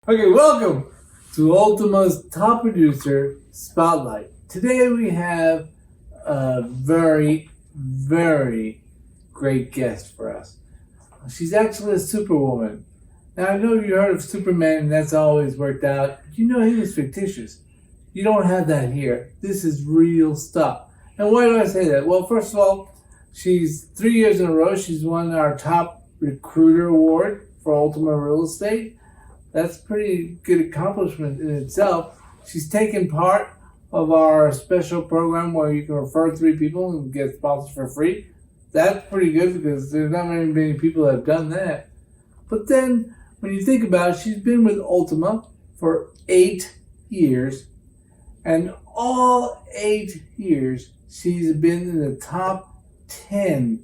Okay, welcome to Ultima's Top Producer Spotlight. Today we have a very, very great guest for us. She's actually a superwoman. Now, I know you heard of Superman and that's always worked out. You know he was fictitious. You don't have that here. This is real stuff. And why do I say that? Well, first of all, she's 3 years in a row. She's won our top recruiter award for Ultima Real Estate. That's pretty good accomplishment in itself. She's taken part of our special program where you can refer 3 people and get sponsors for free. That's pretty good because there's not very many people that have done that. But then, when you think about it, she's been with Ultima for 8 years. And all 8 years, she's been in the top 10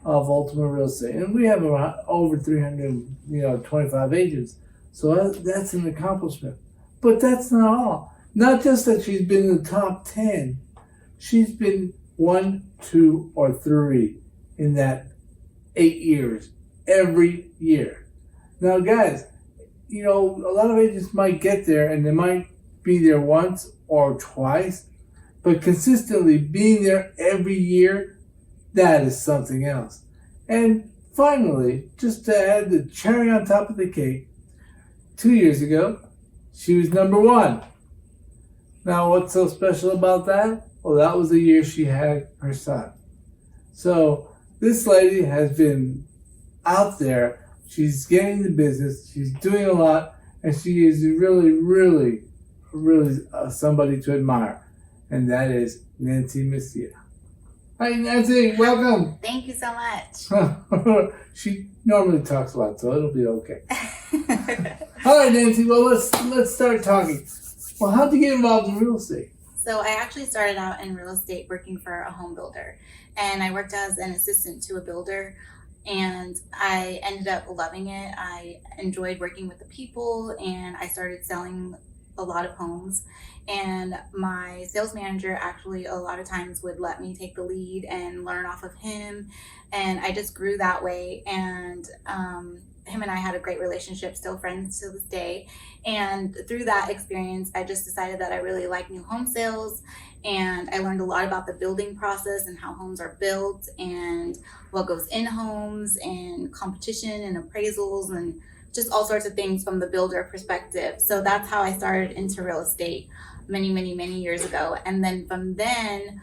of Ultima Real Estate. And we have over 325 agents. So that's an accomplishment. But that's not all. Not just that she's been in the top 10. She's been 1, 2, or 3 in that 8 years. Every year. Now, guys, a lot of agents might get there and they might be there once or twice. But consistently being there every year, that is something else. And finally, just to add the cherry on top of the cake, 2 years ago, she was number 1. Now, what's so special about that? Well, that was the year she had her son. So, this lady has been out there. She's getting the business. She's doing a lot. And she is really, really, really somebody to admire. And that is Nancy Messiha. Hi, Nancy. Welcome. Thank you so much. She normally talks a lot, so it'll be okay. All right, Nancy. Well, let's start talking. Well, how'd you get involved in real estate? So I actually started out in real estate working for a home builder, and I worked as an assistant to a builder, and I ended up loving it. I enjoyed working with the people, and I started selling a lot of homes. And my sales manager actually a lot of times would let me take the lead and learn off of him, and I just grew that way. And him and I had a great relationship, still friends to this day. And through that experience, I just decided that I really like new home sales, and I learned a lot about the building process and how homes are built and what goes in homes and competition and appraisals and just all sorts of things from the builder perspective. So that's how I started into real estate many, many, many years ago. And then from then,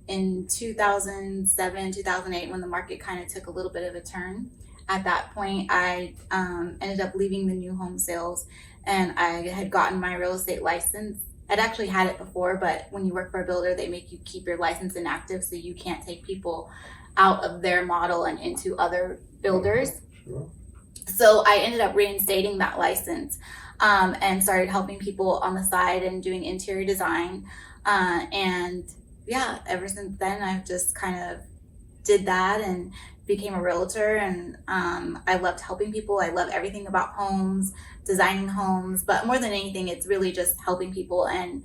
in 2007, 2008, when the market kind of took a little bit of a turn, at that point, I ended up leaving the new home sales, and I had gotten my real estate license. I'd actually had it before, but when you work for a builder, they make you keep your license inactive, so you can't take people out of their model and into other builders. Sure. So I ended up reinstating that license and started helping people on the side and doing interior design. And yeah, ever since then, I've just kind of did that and became a realtor, and I loved helping people. I love everything about homes, designing homes, but more than anything, it's really just helping people and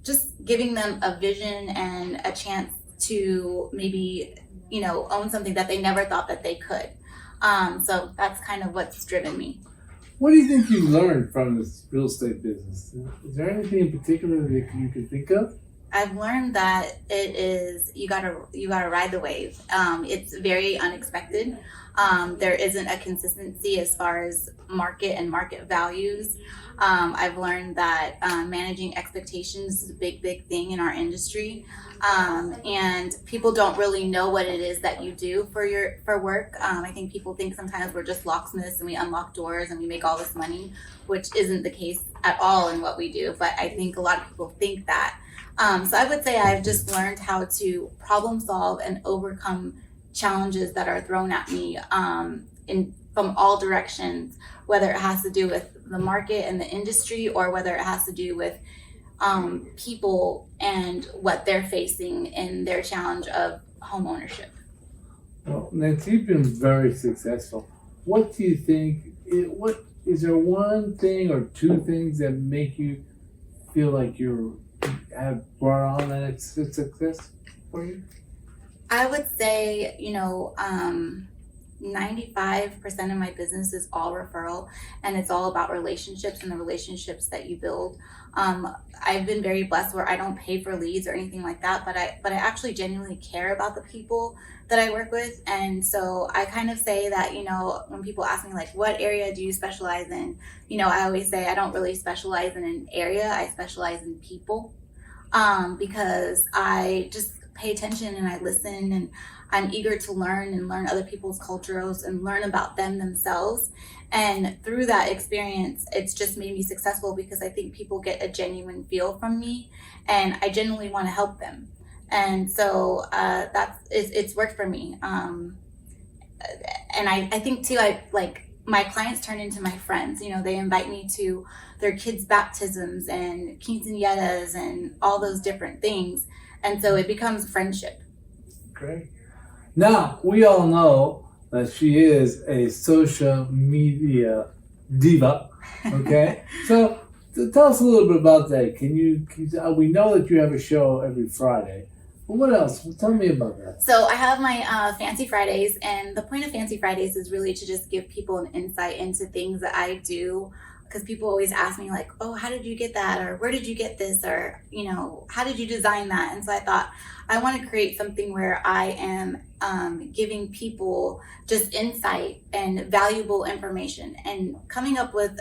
just giving them a vision and a chance to maybe, own something that they never thought that they could. So that's kind of what's driven me. What do you think you learned from this real estate business? Is there anything in particular that you could think of? I've learned that it is you gotta ride the wave. It's very unexpected. There isn't a consistency as far as market and market values. I've learned that managing expectations is a big thing in our industry, and people don't really know what it is that you do for work. I think people think sometimes we're just locksmiths and we unlock doors and we make all this money, which isn't the case at all in what we do. But I think a lot of people think that. So I would say I've just learned how to problem solve and overcome challenges that are thrown at me from all directions, whether it has to do with the market and the industry or whether it has to do with people and what they're facing in their challenge of home ownership. Well, Nancy, you've been very successful. What do you think? What is there one thing or two things that make you feel like you have brought on that success for you? I would say, 95% of my business is all referral, and it's all about relationships and the relationships that you build. I've been very blessed where I don't pay for leads or anything like that, but I actually genuinely care about the people that I work with. And so I kind of say that, when people ask me like, what area do you specialize in? I always say I don't really specialize in an area, I specialize in people, because I just pay attention and I listen, and I'm eager to learn and learn other people's cultures and learn about them themselves. And through that experience, it's just made me successful because I think people get a genuine feel from me, and I genuinely want to help them. And so it's worked for me. And I think too, my clients turn into my friends. They invite me to their kids' baptisms and quinceañeras and all those different things. And so it becomes friendship. Great. Now, we all know that she is a social media diva, okay? So tell us a little bit about that. We know that you have a show every Friday. But what else? Tell me about that. So I have my Fancy Fridays, and the point of Fancy Fridays is really to just give people an insight into things that I do, because people always ask me like, oh, how did you get that? Or where did you get this? Or, how did you design that? And so I thought I want to create something where I am giving people just insight and valuable information, and coming up with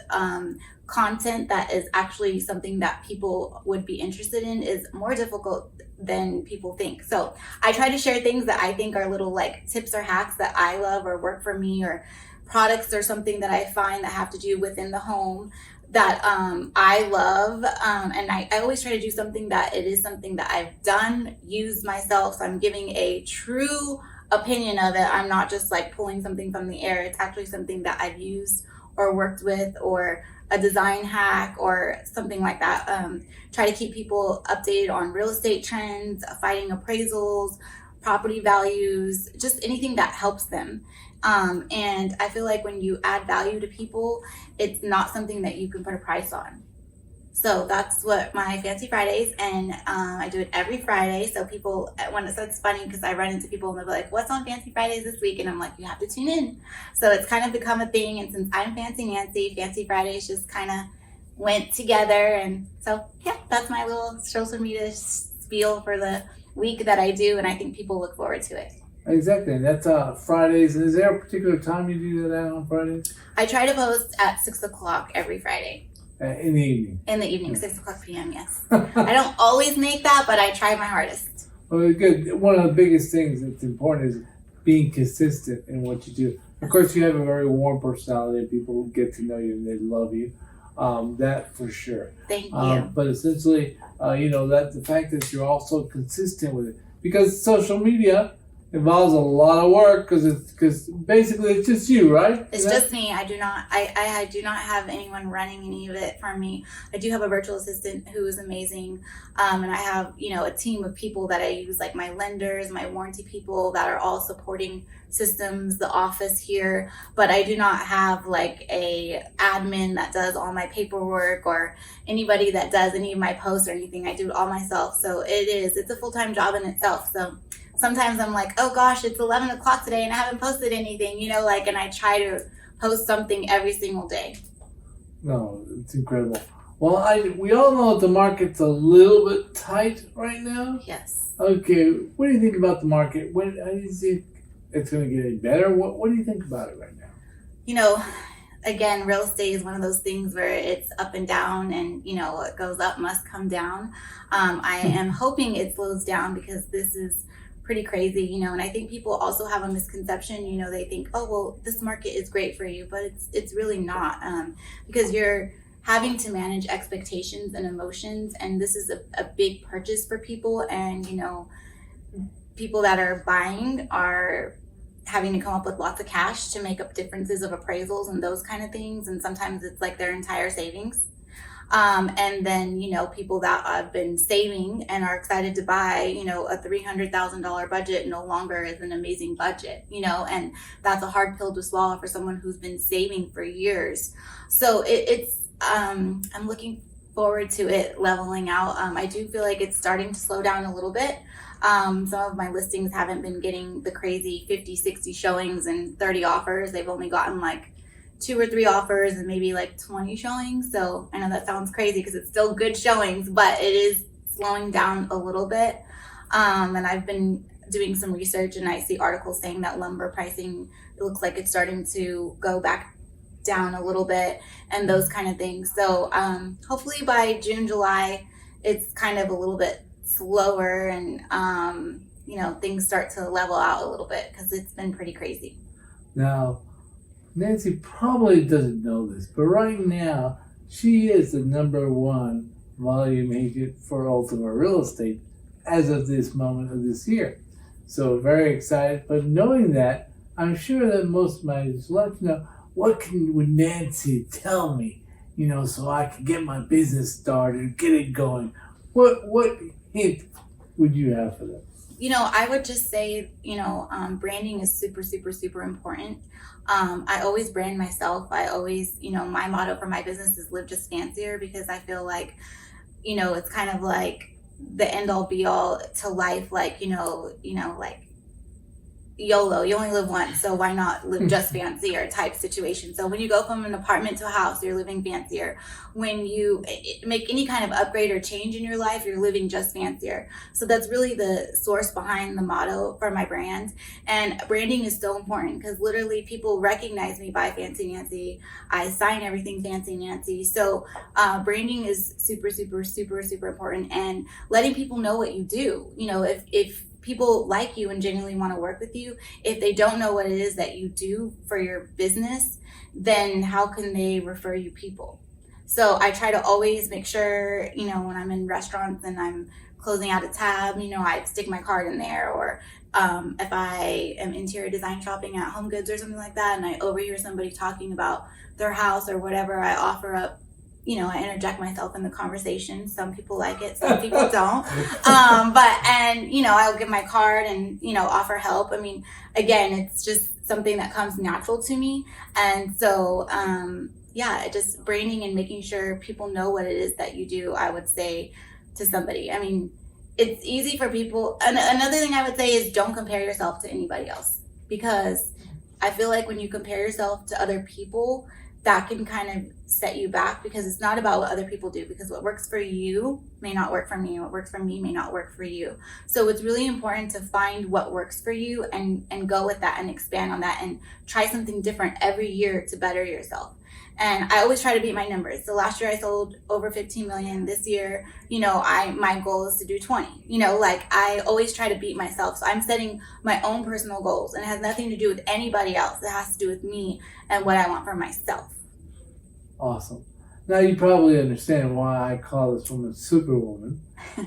content that is actually something that people would be interested in is more difficult than people think. So I try to share things that I think are little like tips or hacks that I love or work for me, or products or something that I find that have to do within the home that I love. And I always try to do something that it is something that I've done, used myself. So I'm giving a true opinion of it. I'm not just like pulling something from the air. It's actually something that I've used or worked with, or a design hack or something like that. Try to keep people updated on real estate trends, fighting appraisals, property values, just anything that helps them. And I feel like when you add value to people, it's not something that you can put a price on. So that's what my Fancy Fridays, and I do it every Friday. So people, it's funny because I run into people and they'll be like, what's on Fancy Fridays this week? And I'm like, you have to tune in. So it's kind of become a thing. And since I'm Fancy Nancy, Fancy Fridays just kind of went together. And so, yeah, that's my little social media spiel for the week that I do. And I think people look forward to it. Exactly. And that's Fridays. And is there a particular time you do that on Fridays? I try to post at 6 o'clock every Friday. In the evening? In the evening, 6 o'clock p.m., yes. I don't always make that, but I try my hardest. Well, good. One of the biggest things that's important is being consistent in what you do. Of course, you have a very warm personality, and people get to know you and they love you. That for sure. Thank you. But essentially, that the fact that you're also consistent with it, because social media involves a lot of work, because basically it's just you, right? It's just me. I do not have anyone running any of it for me. I do have a virtual assistant who is amazing, and I have a team of people that I use, like my lenders, my warranty people that are all supporting systems, the office here. But I do not have like a admin that does all my paperwork, or anybody that does any of my posts or anything. I do it all myself. So it's a full-time job in itself. So sometimes I'm like, oh gosh, it's 11 o'clock today and I haven't posted anything, and I try to post something every single day. No, it's incredible. Well, we all know that the market's a little bit tight right now. Yes. Okay, what do you think about the market? How do you think it's going to get any better? What do you think about it right now? Again, real estate is one of those things where it's up and down, and what goes up must come down. I am hoping it slows down, because this is pretty crazy, and I think people also have a misconception. They think, oh, well, this market is great for you, but it's really not, because you're having to manage expectations and emotions, and this is a big purchase for people, and people that are buying are having to come up with lots of cash to make up differences of appraisals and those kind of things, and sometimes it's like their entire savings. And then, people that have been saving and are excited to buy, a $300,000 budget no longer is an amazing budget, and that's a hard pill to swallow for someone who's been saving for years. So I'm looking forward to it leveling out. I do feel like it's starting to slow down a little bit. Some of my listings haven't been getting the crazy 50, 60 showings and 30 offers. They've only gotten like 2 or 3 offers and maybe like 20 showings. So I know that sounds crazy because it's still good showings, but it is slowing down a little bit. And I've been doing some research, and I see articles saying that lumber pricing, it looks like it's starting to go back down a little bit and those kind of things. So hopefully by June, July, it's kind of a little bit slower and things start to level out a little bit because it's been pretty crazy. Now, Nancy probably doesn't know this, but right now she is the #1 volume agent for Ultima Real Estate as of this moment of this year. So very excited. But knowing that, I'm sure that most of my would like to know, would Nancy tell me, so I can get my business started, get it going? What hint would you have for them? I would just say, branding is super, super, super important. I always brand myself. I always, my motto for my business is live just fancier, because I feel like, it's kind of like the end all be all to life. Like, like YOLO, you only live once, so why not live just fancier type situation. So when you go from an apartment to a house, you're living fancier. When you make any kind of upgrade or change in your life, you're living just fancier. So that's really the source behind the motto for my brand. And branding is so important because literally people recognize me by Fancy Nancy. I sign everything Fancy Nancy. So branding is super, super, super, super important, and letting people know what you do. If people like you and genuinely want to work with you, if they don't know what it is that you do for your business, then how can they refer you people? So I try to always make sure, when I'm in restaurants and I'm closing out a tab, I stick my card in there. Or if I am interior design shopping at Home Goods or something like that, and I overhear somebody talking about their house or whatever, I offer up, I interject myself in the conversation. Some people like it, some people don't. I'll give my card and, offer help. I mean, again, it's just something that comes natural to me. And so, just branding and making sure people know what it is that you do, I would say to somebody. I mean, it's easy for people. And another thing I would say is don't compare yourself to anybody else, because I feel like when you compare yourself to other people, that can kind of set you back, because it's not about what other people do, because what works for you may not work for me. What works for me may not work for you. So it's really important to find what works for you and go with that and expand on that and try something different every year to better yourself. And I always try to beat my numbers. So last year I sold over 15 million. This year, my goal is to do 20. I always try to beat myself. So I'm setting my own personal goals, and it has nothing to do with anybody else. It has to do with me and what I want for myself. Awesome. Now you probably understand why I call this woman Superwoman,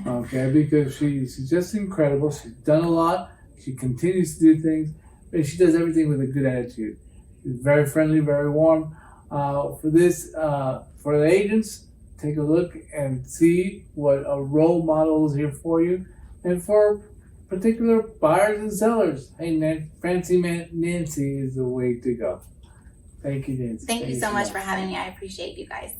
okay? Because she's just incredible. She's done a lot. She continues to do things, and she does everything with a good attitude. She's very friendly, very warm. For the agents, take a look and see what a role model is here for you, and for particular buyers and sellers, hey, Fancy Nancy is the way to go. Thank you, Nancy. Thank you so much for having me. I appreciate you guys.